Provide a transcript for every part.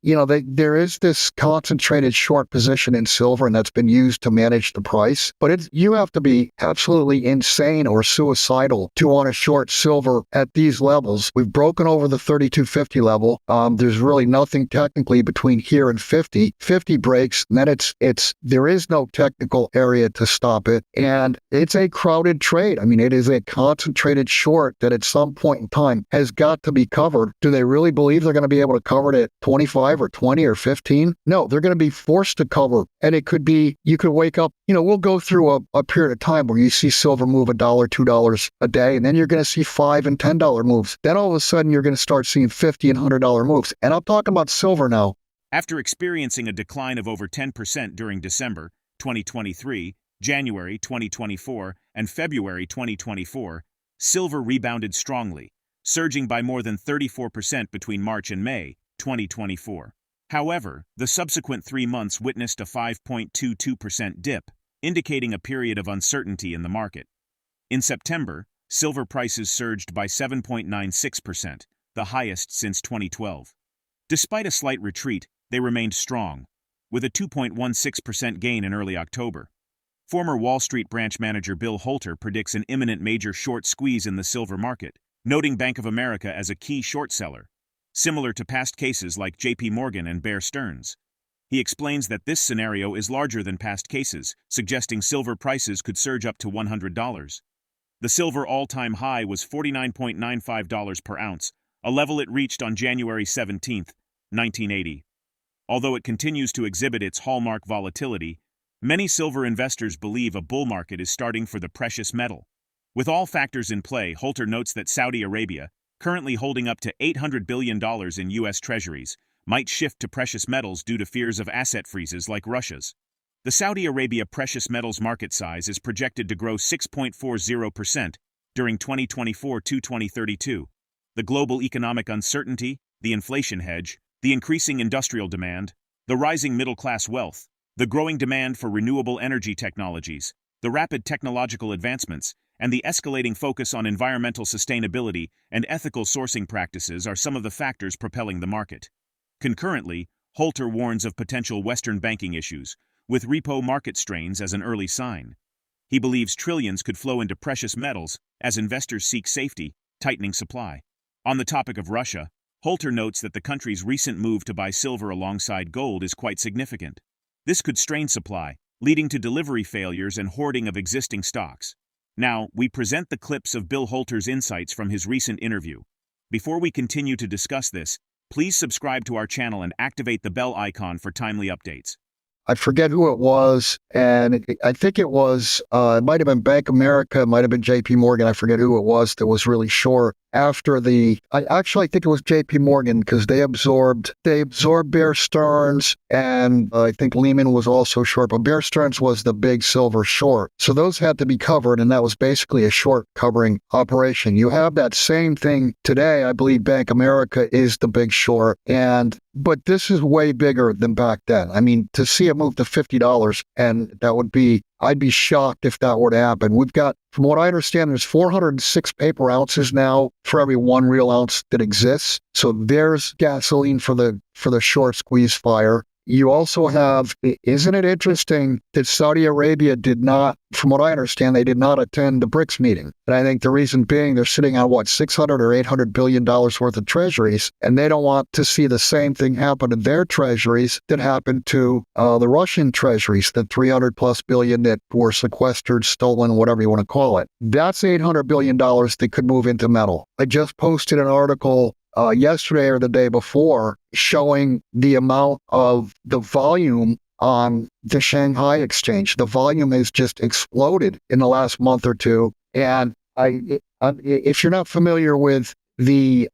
there is this concentrated short position in silver, and that's been used to manage the price. But you have to be absolutely insane or suicidal to want to short silver at these levels. We've broken over the 3250 level. There's really nothing technically between here and 50. 50 breaks, and then there is no technical area to stop it, and it's a crowded trade. I mean, it is a concentrated short that at some point in time has got to be covered. Do they really believe they're going to be able to cover it at 25 or 20 or 15? No, they're going to be forced to cover. And it could be, you could wake up, we'll go through a period of time where you see silver move $1, $2 a day, and then you're going to see $5 and $10 moves. Then all of a sudden you're going to start seeing $50 and $100 moves. And I'm talking about silver now. After experiencing a decline of over 10% during December 2023, January 2024, and February 2024, silver rebounded strongly, surging by more than 34% between March and May 2024. However, the subsequent 3 months witnessed a 5.22% dip, indicating a period of uncertainty in the market. In September, silver prices surged by 7.96%, the highest since 2012. Despite a slight retreat, they remained strong, with a 2.16% gain in early October. Former Wall Street branch manager Bill Holter predicts an imminent major short squeeze in the silver market, noting Bank of America as a key short seller, similar to past cases like JP Morgan and Bear Stearns. He explains that this scenario is larger than past cases, suggesting silver prices could surge up to $100. The silver all-time high was $49.95 per ounce, a level it reached on January 17, 1980. Although it continues to exhibit its hallmark volatility, many silver investors believe a bull market is starting for the precious metal. With all factors in play, Holter notes that Saudi Arabia, currently holding up to $800 billion in U.S. treasuries, might shift to precious metals due to fears of asset freezes like Russia's. The Saudi Arabia precious metals market size is projected to grow 6.40% during 2024 to 2032. The global economic uncertainty, the inflation hedge, the increasing industrial demand, the rising middle-class wealth, the growing demand for renewable energy technologies, the rapid technological advancements, and the escalating focus on environmental sustainability and ethical sourcing practices are some of the factors propelling the market. Concurrently, Holter warns of potential Western banking issues, with repo market strains as an early sign. He believes trillions could flow into precious metals as investors seek safety, tightening supply. On the topic of Russia, Holter notes that the country's recent move to buy silver alongside gold is quite significant. This could strain supply, leading to delivery failures and hoarding of existing stocks. Now, we present the clips of Bill Holter's insights from his recent interview. Before we continue to discuss this, please subscribe to our channel and activate the bell icon for timely updates. I forget who it was, and I think it was, it might have been Bank of America, it might have been JP Morgan, I forget who it was that was really short after I think it was JP Morgan, because they absorbed Bear Stearns, and I think Lehman was also short, but Bear Stearns was the big silver short. So those had to be covered, and that was basically a short covering operation. You have that same thing today. I believe Bank of America is the big short, but this is way bigger than back then. I mean, to see it move to $50, and I'd be shocked if that were to happen. We've got, from what I understand, there's 406 paper ounces now for every 1 real ounce that exists. So there's gasoline for the short squeeze fire. You also have, isn't it interesting that Saudi Arabia did not, from what I understand, they did not attend the BRICS meeting. And I think the reason being they're sitting on, $600 or $800 billion worth of treasuries, and they don't want to see the same thing happen to their treasuries that happened to the Russian treasuries, the 300 plus billion that were sequestered, stolen, whatever you want to call it. That's $800 billion that could move into metal. I just posted an article yesterday or the day before showing the amount of the volume on the Shanghai exchange. The volume has just exploded in the last month or two. And if you're not familiar with the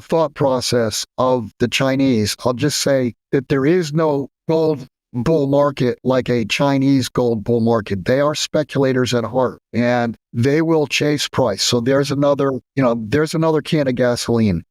thought process of the Chinese, I'll just say that there is no gold bull market like a Chinese gold bull market. They are speculators at heart, and they will chase price. So there's another can of gasoline.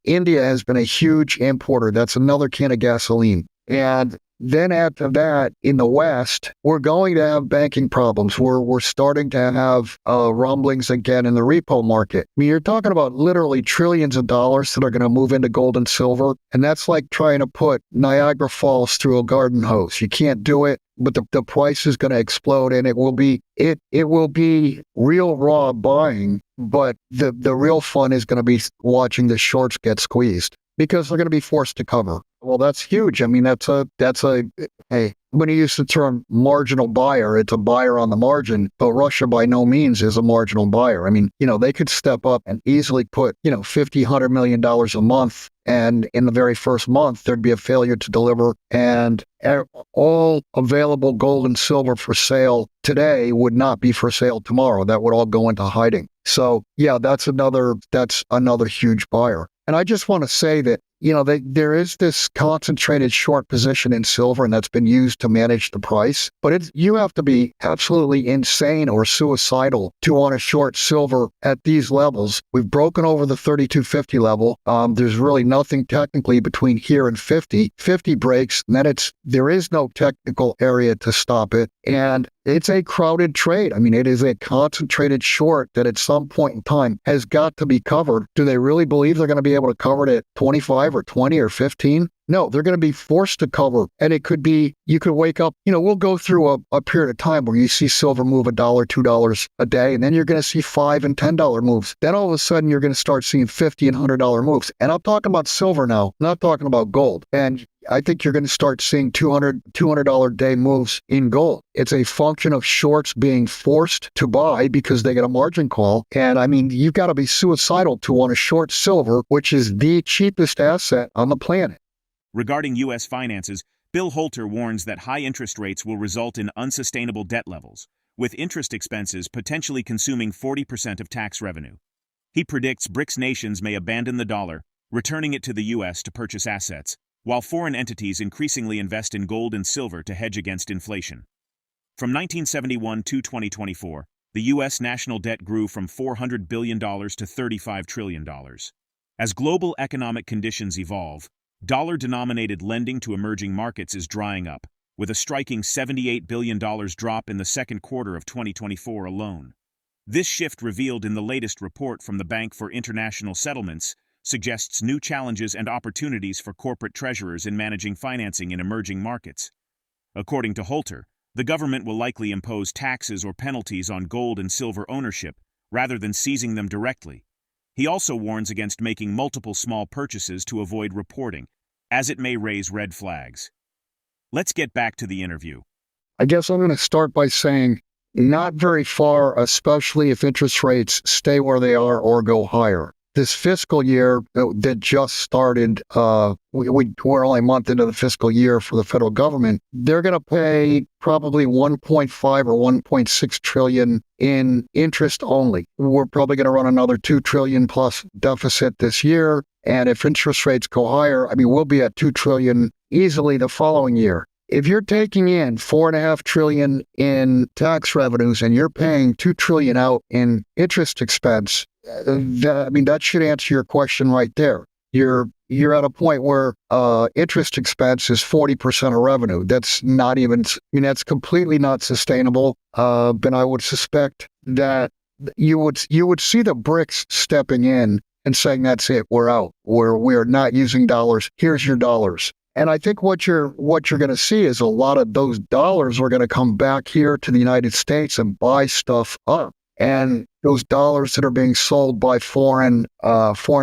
India has been a huge importer. That's another can of gasoline. And then after that, in the West, we're going to have banking problems. We're starting to have rumblings again in the repo market. I mean, you're talking about literally trillions of dollars that are going to move into gold and silver, and that's like trying to put Niagara Falls through a garden hose. You can't do it, but the price is going to explode, and it will be real raw buying. But the real fun is going to be watching the shorts get squeezed because they're going to be forced to cover. Well, that's huge. I mean, hey, I'm going to use the term marginal buyer. It's a buyer on the margin, but Russia by no means is a marginal buyer. I mean, they could step up and easily put, $50, $100 million a month. And in the very first month, there'd be a failure to deliver. And all available gold and silver for sale today would not be for sale tomorrow. That would all go into hiding. So yeah, that's another huge buyer. And I just want to say that, there is this concentrated short position in silver, and that's been used to manage the price. But you have to be absolutely insane or suicidal to want to short silver at these levels. We've broken over the 3250 level. There's really nothing technically between here and 50. 50 breaks, and then there is no technical area to stop it. And it's a crowded trade. I mean, it is a concentrated short that at some point in time has got to be covered. Do they really believe they're going to be able to cover it at 25 or 20 or 15? No, they're going to be forced to cover. And it could be, you could wake up, we'll go through a period of time where you see silver move $1, $2 a day, and then you're going to see $5 and $10 moves. Then all of a sudden you're going to start seeing $50 and $100 moves. And I'm talking about silver now, not talking about gold. And I think you're going to start seeing $200 day moves in gold. It's a function of shorts being forced to buy because they get a margin call. And I mean, you've got to be suicidal to want to short silver, which is the cheapest asset on the planet. Regarding U.S. finances, Bill Holter warns that high interest rates will result in unsustainable debt levels, with interest expenses potentially consuming 40% of tax revenue. He predicts BRICS nations may abandon the dollar, returning it to the U.S. to purchase assets, while foreign entities increasingly invest in gold and silver to hedge against inflation. From 1971 to 2024, the U.S. national debt grew from $400 billion to $35 trillion. As global economic conditions evolve, dollar-denominated lending to emerging markets is drying up, with a striking $78 billion drop in the second quarter of 2024 alone. This shift, revealed in the latest report from the Bank for International Settlements, suggests new challenges and opportunities for corporate treasurers in managing financing in emerging markets. According to Holter, the government will likely impose taxes or penalties on gold and silver ownership, rather than seizing them directly. He also warns against making multiple small purchases to avoid reporting, as it may raise red flags. Let's get back to the interview. I guess I'm going to start by saying not very far, especially if interest rates stay where they are or go higher. This fiscal year that just started, we're only a month into the fiscal year for the federal government. They're going to pay probably 1.5 or 1.6 trillion in interest only. We're probably going to run another 2 trillion plus deficit this year. And if interest rates go higher, I mean, we'll be at 2 trillion easily the following year. If you're taking in $4.5 trillion in tax revenues and you're paying $2 trillion out in interest expense, that should answer your question right there. You're at a point where interest expense is 40% of revenue. That's not even, that's completely not sustainable. But I would suspect that you would see the BRICS stepping in and saying, that's it, we're out. We're not using dollars. Here's your dollars. And I think what you're going to see is a lot of those dollars are going to come back here to the United States and buy stuff up. And those dollars that are being sold by foreign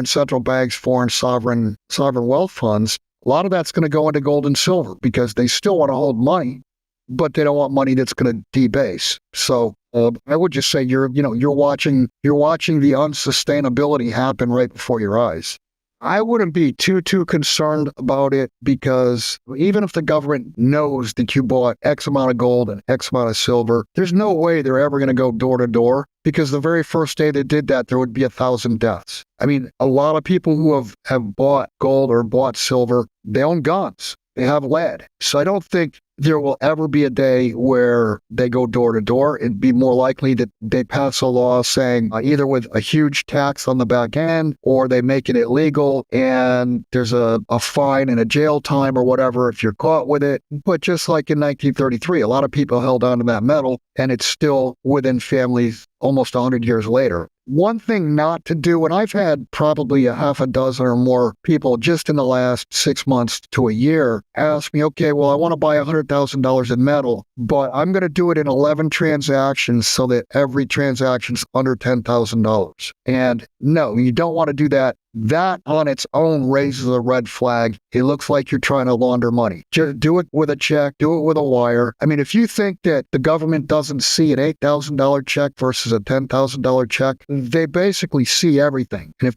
central banks, foreign sovereign wealth funds, a lot of that's going to go into gold and silver because they still want to hold money, but they don't want money that's going to debase. So I would just say you're watching the unsustainability happen right before your eyes. I wouldn't be too concerned about it because even if the government knows that you bought X amount of gold and X amount of silver, there's no way they're ever going to go door to door because the very first day they did that, there would be 1,000 deaths. I mean, a lot of people who have bought gold or bought silver, they own guns. They have lead. So I don't think there will ever be a day where they go door to door. It'd be more likely that they pass a law saying either with a huge tax on the back end or they make it illegal and there's a fine and a jail time or whatever if you're caught with it. But just like in 1933, a lot of people held on to that metal and it's still within families almost 100 years later. One thing not to do, and I've had probably a half a dozen or more people just in the last 6 months to a year ask me, okay, well, I want to buy $100,000 in metal, but I'm going to do it in 11 transactions so that every transaction's under $10,000. And no, you don't want to do that. That on its own raises a red flag. It looks like you're trying to launder money. Just do it with a check, do it with a wire. I mean, if you think that the government doesn't see an $8,000 check versus a $10,000 check, they basically see everything. And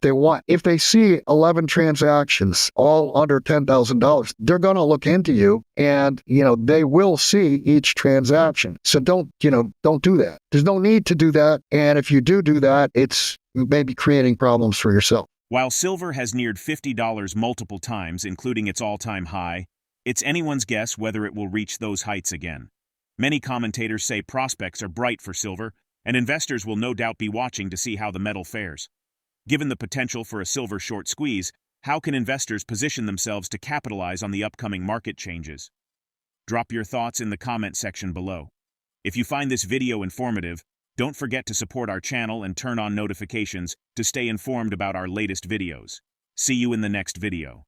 if they see 11 transactions all under $10,000, they're going to look into you and, they will see each transaction. So don't do that. There's no need to do that. And if you do that, it's maybe creating problems for yourself. While silver has neared $50 multiple times, including its all-time high, it's anyone's guess whether it will reach those heights again. Many commentators say prospects are bright for silver, and investors will no doubt be watching to see how the metal fares. Given the potential for a silver short squeeze, how can investors position themselves to capitalize on the upcoming market changes? Drop your thoughts in the comment section below. If you find this video informative, don't forget to support our channel and turn on notifications to stay informed about our latest videos. See you in the next video.